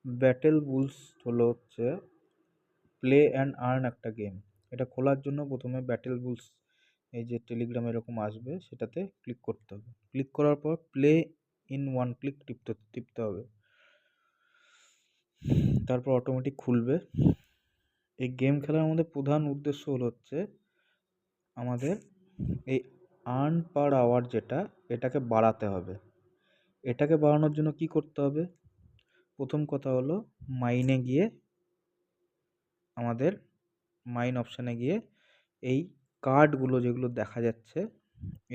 Battle bull's হলো হচ্ছে play and earn একটা গেম। এটা খোলার জন্য প্রথমে ব্যাটেল বুলস এই যে টেলিগ্রামে এরকম আসবে সেটাতে ক্লিক করতে হবে। ক্লিক করার পর প্লে ইন ওয়ান ক্লিক টিপতে হবে। তারপর অটোমেটিক খুলবে। এই গেম খেলার আমাদের প্রধান উদ্দেশ্য হলো হচ্ছে আমাদের এই আর্ন পার আওয়ার যেটা এটাকে বাড়াতে হবে। এটাকে বাড়ানোর জন্য কি করতে হবে? প্রথম কথা হলো মাইনে গিয়ে আমাদের মাইন অপশানে গিয়ে এই কার্ডগুলো যেগুলো দেখা যাচ্ছে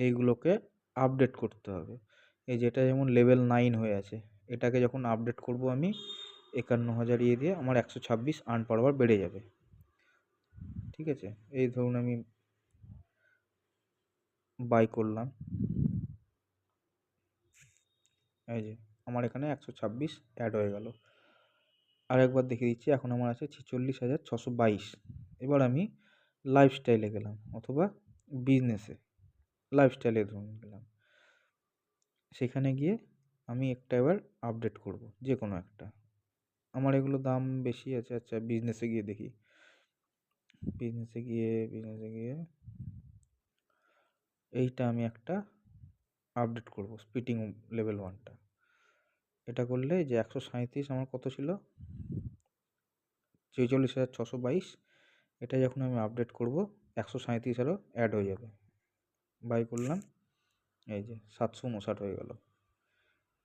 এইগুলোকে আপডেট করতে হবে। এই যেটা যেমন লেভেল 9 হয়ে আছে, এটাকে যখন আপডেট করব আমি 51,000 দিয়ে আমার 126 আর্ন পার আওয়ার বেড়ে যাবে। ঠিক আছে, এই ধরুন আমি বাই করলাম, এই যে আমার এখানে 126 অ্যাড হয়ে গেল। আরেকবার দেখে দিচ্ছি, এখন আমার আছে 46,622। এবার আমি লাইফস্টাইলে গেলাম অথবা বিজনেসে, লাইফস্টাইলে ধরুন গেলাম। সেখানে গিয়ে আমি একটা এবার আপডেট করব, যে কোনো একটা। আমার এগুলো দাম বেশি আছে, আচ্ছা বিজনেসে গিয়ে দেখি। বিজনেসে গিয়ে এইটা আমি একটা আপডেট করব, স্পিটিং লেভেল 1টা। এটা করলে যে 137 আমার কত ছিল, 46,622। এটা যখন আমি আপডেট করব 137 আরও অ্যাড হয়ে যাবে। বাই করলাম, এই যে 759 হয়ে গেল।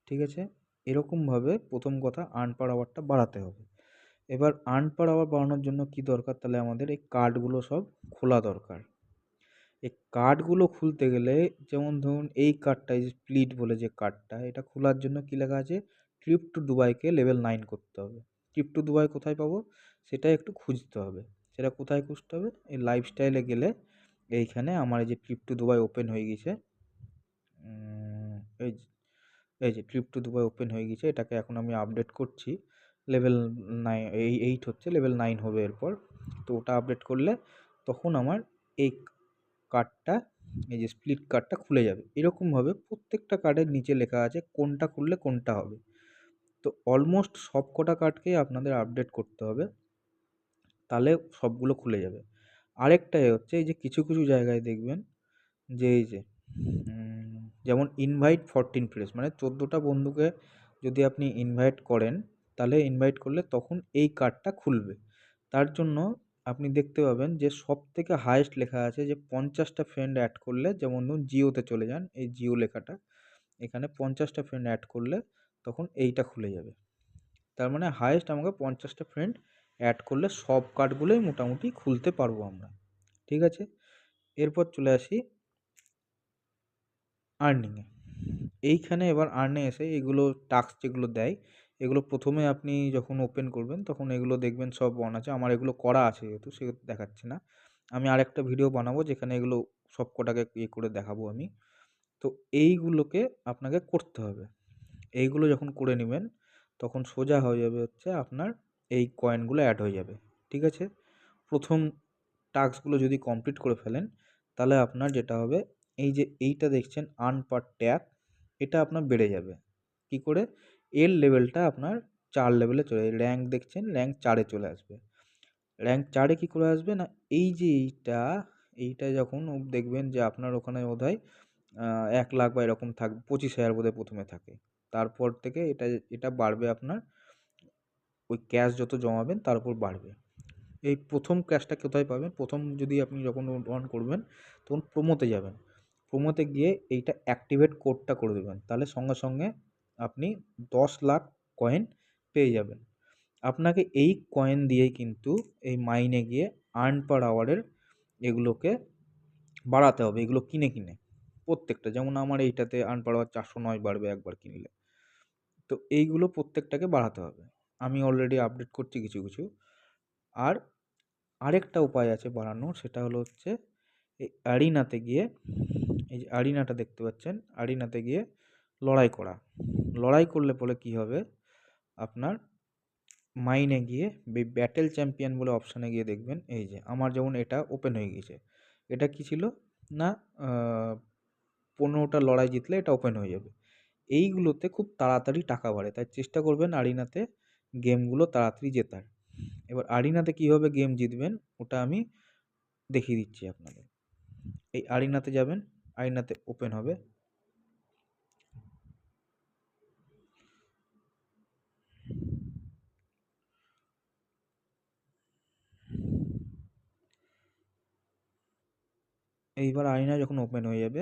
ঠিক আছে, এরকমভাবে প্রথম কথা আর্ন পার আওয়ারটা বাড়াতে হবে। এবার আর্ন পার আওয়ার বাড়ানোর জন্য কি দরকার? তাহলে আমাদের এই কার্ডগুলো সব খোলা দরকার। এই কার্ডগুলো খুলতে গেলে যেমন ধরুন এই কার্ডটা, এই যে স্প্লিট বলে যে কার্ডটা, এটা খোলার জন্য কি লেখা আছে, ট্রিপ টু দুবাইকে লেভেল 9 করতে হবে। ট্রিপ টু দুবাই কোথায় পাবো সেটা একটু খুঁজতে হবে। সেটা কোথায় খুঁজতে হবে? এই লাইফস্টাইলে গেলে এইখানে আমার এই যে ট্রিপ টু দুবাই ওপেন হয়ে গেছে, এই এই যে ট্রিপ টু দুবাই ওপেন হয়ে গেছে, এটাকে এখন আমি আপডেট করছি। লেভেল 9, 8 হচ্ছে, লেভেল 9 হবে এরপর। তো ওটা আপডেট করলে তখন আমার এই কার্ডটা, এই যে স্প্লিট কার্ডটা খুলে যাবে। এরকমভাবে প্রত্যেকটা কার্ডের নিচে লেখা আছে কোনটা খুললে কোনটা হবে। তো অলমোস্ট সব কটা কার্ডকেই আপনাদের আপডেট করতে হবে, তাহলে সবগুলো খুলে যাবে। আরেকটা হচ্ছে এই যে কিছু কিছু জায়গায় দেখবেন যে এই যে যেমন ইনভাইট 14 ফ্রেন্ডস, মানে 14টা বন্ধুকে যদি আপনি ইনভাইট করেন, তাহলে ইনভাইট করলে তখন এই কার্ডটা খুলবে। তার জন্য আপনি দেখতে পাবেন যে সব থেকে হায়েস্ট লেখা আছে যে 50টা ফ্রেন্ড অ্যাড করলে, যেমন ধরুন জিওতে চলে যান, এই জিও লেখাটা, এখানে 50টা ফ্রেন্ড অ্যাড করলে তখন এইটা খুলে যাবে। তার মানে হায়েস্ট আমাকে 50টা ফ্রেন্ড অ্যাড করলে সব কার্ডগুলোই মোটামুটি খুলতে পারবো আমরা। ঠিক আছে, এরপর চলে আসি আর্নিংয়ে। এইখানে এবার আর্নে এসে এগুলো টাস্ক যেগুলো দেয়, এগুলো প্রথমে আপনি যখন ওপেন করবেন তখন এগুলো দেখবেন সব অন আছে। আমার এগুলো করা আছে যেহেতু সেহেতু দেখাচ্ছে না। আমি আরেকটা ভিডিও বানাবো যেখানে এগুলো সব কটাকে ইয়ে করে দেখাবো আমি। তো এইগুলোকে আপনাকে করতে হবে। এইগুলো যখন করে নেবেন তখন সোজা হয়ে যাবে হচ্ছে আপনার এই কয়েনগুলো অ্যাড হয়ে যাবে। ঠিক আছে, প্রথম টাস্কগুলো যদি কমপ্লিট করে ফেলেন তাহলে আপনার যেটা হবে, এই যে এইটা দেখছেন আর্ন পার ট্যাপ, এটা আপনার বেড়ে যাবে। কি করে? এর লেভেলটা আপনার 4 লেভেলে চলে যাবে। র্যাঙ্ক দেখছেন র্যাঙ্ক 4-এ চলে আসবে। র্যাঙ্ক 4-এ কী করে আসবে না, এই যে এইটা যখন দেখবেন যে আপনার ওখানে বোধহয় 1 লাখ বা এরকম থাকবে, 25,000 বোধহয় প্রথমে থাকে। তারপর থেকে এটা এটা বাড়বে আপনার, ওই ক্যাশ যত জমাবেন তার উপর বাড়বে। এই প্রথম ক্যাশটা কোথায় পাবেন? প্রথম যদি আপনি যখন অন করবেন তখন প্রোমোতে যাবেন। প্রোমোতে গিয়ে এইটা অ্যাক্টিভেট কোডটা করে দেবেন, তাহলে সঙ্গে সঙ্গে আপনি 10 লাখ কয়েন পেয়ে যাবেন। আপনাকে এই কয়েন দিয়েই কিন্তু এই মাইনে গিয়ে আর্ন পার আওয়ারের এগুলোকে বাড়াতে হবে, এগুলো কিনে কিনে প্রত্যেকটা। যেমন আমার এইটাতে আর্ন পার আওয়ার 409 বাড়বে একবার কিনলে। তো এইগুলো প্রত্যেকটাকে বাড়াতে হবে। আমি অলরেডি আপডেট করছি কিছু কিছু। আর আরেকটা উপায় আছে বাড়ানোর, সেটা হলো হচ্ছে এই অ্যারিনাতে গিয়ে, এই যে অ্যারিনাটা দেখতে পাচ্ছেন, অ্যারিনাতে গিয়ে লড়াই করা। লড়াই করলে পরে কী হবে, আপনার মাইনে গিয়ে ব্যাটেল চ্যাম্পিয়ন বলে অপশানে গিয়ে দেখবেন, এই যে আমার যেমন এটা ওপেন হয়ে গেছে। এটা কি ছিল না, 15টা লড়াই জিতলে এটা ওপেন হয়ে যাবে। এইগুলোতে খুব তাড়াতাড়ি টাকা বাড়ে, তাই চেষ্টা করবেন আরিনাতে গেমগুলো তাড়াতাড়ি জেতার। এবার আরিনাতে কীভাবে গেম জিতবেন ওটা আমি দেখিয়ে দিচ্ছি আপনাদের। এই আরিনাতে যাবেন, আরিনাতে ওপেন হবে। এইবার আরিনা যখন ওপেন হয়ে যাবে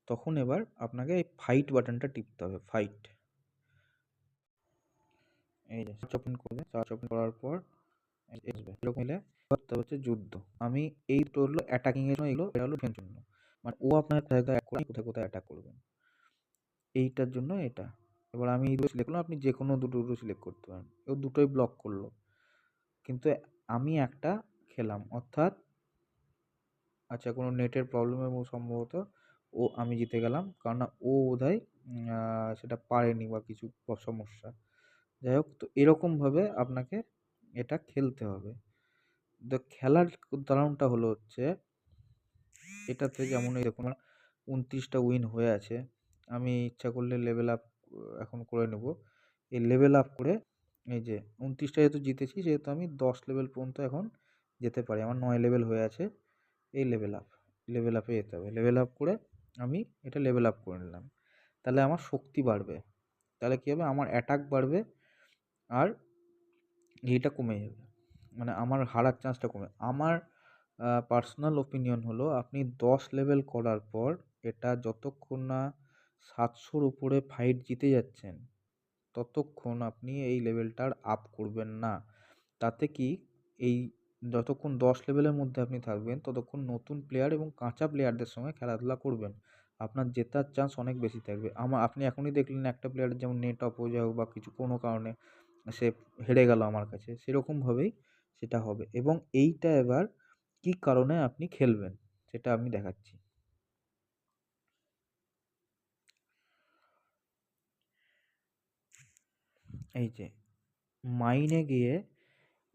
তখন এবার আপনাকে এই ফাইট বাটনটা টিপতে হবে, ফাইট। এই যে সার্চ ওপেন করবে, সার্চ ওপেন করার পর এরকম এলে হচ্ছে যুদ্ধ। আমি এই দুটো হলো অ্যাটাকিং এর জন্য, এগুলো এটা হলো ডিফেন্সের জন্য। মানে ও আপনার কোথায় কোথায় অ্যাটাক করবেন এইটার জন্য এটা। এবার আমি এই দুটো সিলেক্ট করলাম, আপনি যে কোনো দুটো সিলেক্ট করতে পারেন। ও দুটোই ব্লক করলো, কিন্তু আমি একটা খেলাম, অর্থাৎ আচ্ছা কোনো নেটের প্রবলেমের সম্ভবত আমি জিতে গেলাম, কারণ ও বোধহয় সেটা পারেনি বা কিছু সমস্যা। যাই হোক, তো এরকমভাবে আপনাকে এটা খেলতে হবে। তো খেলার ধরনটা হলো হচ্ছে এটাতে যেমন এই দেখুন 29টা উইন হয়ে আছে। আমি ইচ্ছা করলে লেভেল আপ এখন করে নেব। এই লেভেল আপ করে এই যে 29টা যেহেতু জিতেছি, সেহেতু আমি 10 লেভেল পর্যন্ত এখন যেতে পারি। আমার 9 লেভেল হয়ে আছে। এই লেভেল আপে যেতে হবে। লেভেল আপ করে আমি এটা লেভেল আপ করে নিলাম। তাহলে আমার শক্তি বাড়বে। তাহলে কী হবে, আমার অ্যাটাক বাড়বে আর এইটা কমে যাবে, মানে আমার হারার চান্সটা কমে। আমার পার্সোনাল ওপিনিয়ন হলো আপনি 10 লেভেল করার পর এটা যতক্ষণ না 700-র উপরে ফাইট জিতে যাচ্ছেন ততক্ষণ আপনি এই লেভেলটার আপ করবেন না। তাতে কি, এই যতক্ষণ 10 লেভেলের মধ্যে আপনি থাকবেন ততক্ষণ নতুন প্লেয়ার এবং কাঁচা প্লেয়ারদের সঙ্গে খেলাধুলা করবেন। আপনার জেতার চান্স অনেক বেশি থাকবে। আপনি এখনই দেখলেন একটা প্লেয়ারের যেমন নেট অফ হয়ে যাক বা কিছু কোনো কারণে সে হেরে গেল আমার কাছে, সেরকমভাবেই সেটা হবে। এবং এইটা এবার কী কারণে আপনি খেলবেন সেটা আমি দেখাচ্ছি। এই যে মাইনে গিয়ে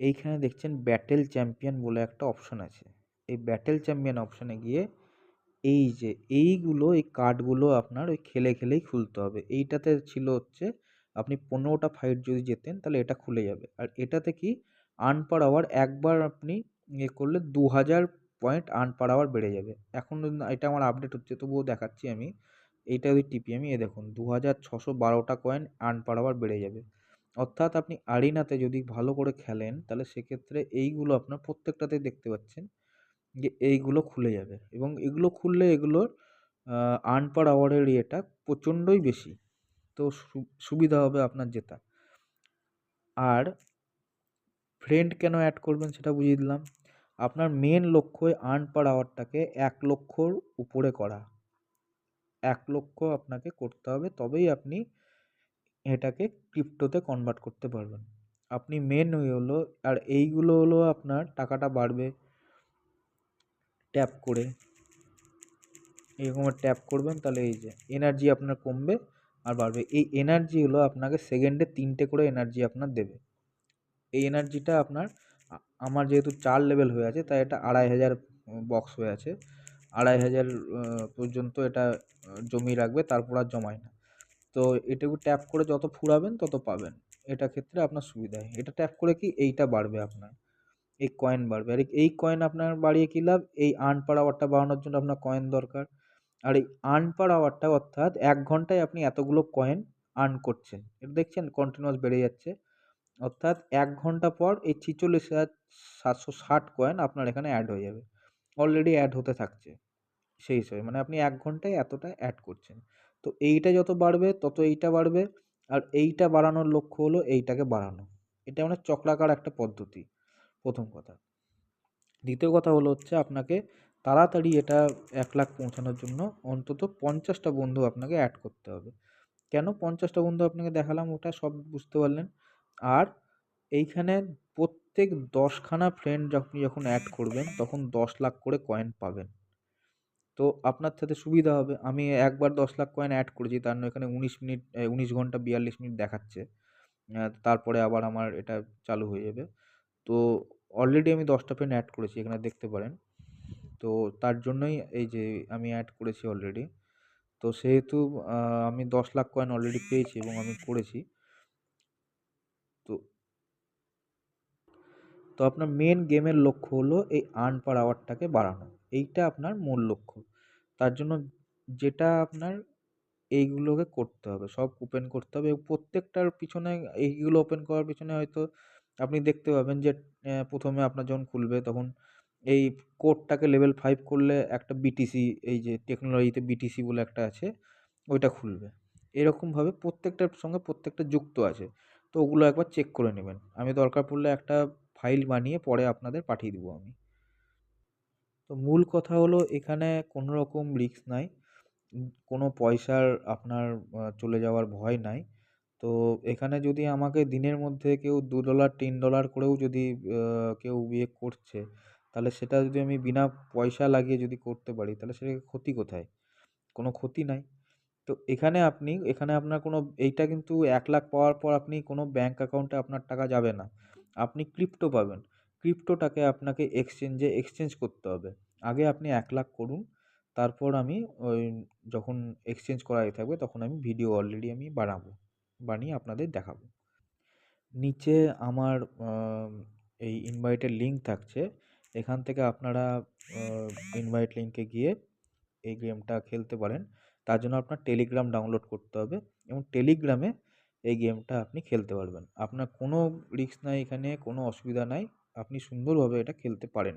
এইখানে দেখছেন ব্যাটেল চ্যাম্পিয়ন বলে একটা অপশন আছে। এই ব্যাটেল চ্যাম্পিয়ন অপশনে গিয়ে এই যে এই কার্ডগুলো আপনার ওই খেলে খেলেই খুলতে হবে। এইটাতে ছিল হচ্ছে আপনি 15টা ফাইট যদি জেতেন তাহলে এটা খুলে যাবে। আর এটাতে কি, আর্ন পার আওয়ার একবার আপনি করলে 2000 পয়েন্ট আর্ন পার আওয়ার বেড়ে যাবে। এখন এটা আমার আপডেট হচ্ছে তবুও দেখাচ্ছি আমি। এইটা যদি টিপি আমি, দেখুন 2612টা কয়েন আর্ন পার আওয়ার বেড়ে যাবে। অর্থাৎ আপনি আরিনাতে যদি ভালো করে খেলেন তাহলে সেক্ষেত্রে এইগুলো আপনার প্রত্যেকটাতেই দেখতে পাচ্ছেন যে এইগুলো খুলে যাবে, এবং এগুলো খুললে এগুলোর আর্ন পার আওয়ারের ইয়েটা প্রচণ্ডই বেশি। তো সুবিধা হবে আপনার জেতা। আর ফ্রেন্ড কেন অ্যাড করবেন সেটা বুঝিয়ে দিলাম। আপনার মেন লক্ষ্য আর্ন পার আওয়ারটাকে 1 লক্ষর উপরে করা। 1 লক্ষ আপনাকে করতে হবে, তবেই আপনি এটাকে ক্রিপ্টোতে কনভার্ট করতে পারবেন। আপনি মেন হলো, আর এইগুলো হলো আপনার টাকাটা বাড়বে ট্যাপ করে। এরকম ট্যাপ করবেন তাহলে এই যে এনার্জি আপনার কমবে আর বাড়বে। এই এনার্জিগুলো আপনাকে সেকেন্ডে 3টে করে এনার্জি আপনার দেবে। এই এনার্জিটা আপনার আমার যেহেতু 4 লেভেল হয়ে আছে তাই এটা 2500 বক্স হয়ে আছে। 2500 পর্যন্ত এটা জমিয়ে রাখবে, তারপর আর জমায় না। তো এটুকু ট্যাপ করে যত ফুরাবেন তত পাবেন। এটা ক্ষেত্রে আপনার সুবিধা হয়। এটা ট্যাপ করে কি এইটা বাড়বে আপনার, এই কয়েন বাড়বে। আর এই কয়েন আপনার বাড়িয়ে কী লাভ, এই আর্ন পার আওয়ারটা বাড়ানোর জন্য আপনার কয়েন দরকার। আর এই আর্ন পার আওয়ারটা অর্থাৎ 1 ঘন্টায় আপনি এতগুলো কয়েন আর্ন করছেন। এটা দেখছেন কন্টিনিউয়াস বেড়ে যাচ্ছে। অর্থাৎ 1 ঘন্টা পর এই 46,760 কয়েন আপনার এখানে অ্যাড হয়ে যাবে। অলরেডি অ্যাড হতে থাকছে সেই হিসেবে। মানে আপনি 1 ঘন্টায় এতটা অ্যাড করছেন। তো এইটা যত বাড়বে তত এইটা বাড়বে। আর এইটা বাড়ানোর লক্ষ্য হলো এইটাকে বাড়ানো। এটা মানে চক্রাকার একটা পদ্ধতি, প্রথম কথা। দ্বিতীয় কথা হলো হচ্ছে আপনাকে তাড়াতাড়ি এটা 1 লাখ পৌঁছানোর জন্য অন্তত 50টা বন্ধু আপনাকে অ্যাড করতে হবে। কেন 50টা বন্ধু আপনাকে দেখালাম, ওটা সব বুঝতে পারলেন। আর এইখানে প্রত্যেক 10খানা ফ্রেন্ড আপনি যখন অ্যাড করবেন তখন 10 লাখ করে কয়েন পাবেন। তো আপনার সাথে সুবিধা হবে। আমি একবার 10 লাখ কয়েন অ্যাড করেছি, তার জন্য এখানে 19 ঘন্টা 42 মিনিট দেখাচ্ছে। তারপরে আবার আমার এটা চালু হয়ে যাবে। তো অলরেডি আমি 10টা ফ্রেন্ড অ্যাড করেছি, এখানে দেখতে পারেন। তো তার জন্যই এই যে আমি অ্যাড করেছি অলরেডি। তো সেহেতু আমি 10 লাখ কয়েন অলরেডি পেয়েছি এবং আমি করেছি। তো তো আপনার মেন গেমের লক্ষ্য হলো এই আর্ন পার আওয়ারটাকে বাড়ানো। এইটা আপনার মূল লক্ষ্য। তার জন্য যেটা আপনার এইগুলোকে করতে হবে, সব ওপেন করতে হবে এবং প্রত্যেকটার পিছনে এইগুলো ওপেন করার পিছনে হয়তো আপনি দেখতে পাবেন যে ১ম এ আপনার যখন খুলবে তখন এই কোডটাকে লেভেল 5 করলে একটা বিটিসি, এই যে টেকনোলজিতে বিটিসি বলে একটা আছে, ওইটা খুলবে। এরকমভাবে প্রত্যেকটার সঙ্গে প্রত্যেকটা যুক্ত আছে। তো ওগুলো একবার চেক করে নেবেন। আমি দরকার পড়লে একটা ফাইল বানিয়ে পরে আপনাদের পাঠিয়ে দিব আমি। তো মূল কথা হলো এখানে কোনো রকম রিস্ক নাই। কোনো পয়সার আপনার চলে যাওয়ার ভয় নাই। তো এখানে যদি আমাকে দিনের মধ্যে কেউ $2 $3 করেও যদি কেউ ইয়ে করছে, তাহলে সেটা যদি আমি বিনা পয়সা লাগিয়ে যদি করতে পারি, তাহলে সেটার ক্ষতি কোথায়? কোনো ক্ষতি নাই। তো এখানে আপনার কোনো এইটা কিন্তু 1,00,000 পাওয়ার পর আপনি কোনো ব্যাংক অ্যাকাউন্টে আপনার টাকা যাবে না। আপনি ক্রিপ্টো পাবেন। ক্রিপ্টোটাকে আপনাকে এক্সচেঞ্জ করতে হবে। আগে আপনি 1,00,000 করুন। তারপর আমি ওই যখন এক্সচেঞ্জ করা হয়ে থাকবে তখন আমি ভিডিও অলরেডি আমি বানাবো। বানিয়ে আপনাদের দেখাবো। নিচে আমার আম এই ইনভাইটের লিঙ্ক থাকছে। এখান থেকে আপনারা আ ইনভাইট লিঙ্কে গিয়ে এই গেমটা খেলতে পারেন। তার জন্য আপনার টেলিগ্রাম ডাউনলোড করতে হবে এবং টেলিগ্রামে এই গেমটা আপনি খেলতে পারবেন। আপনার কোনো রিস্ক নাই এখানে, কোনো অসুবিধা নাই। আপনি সুন্দরভাবে এটা খেলতে পারেন।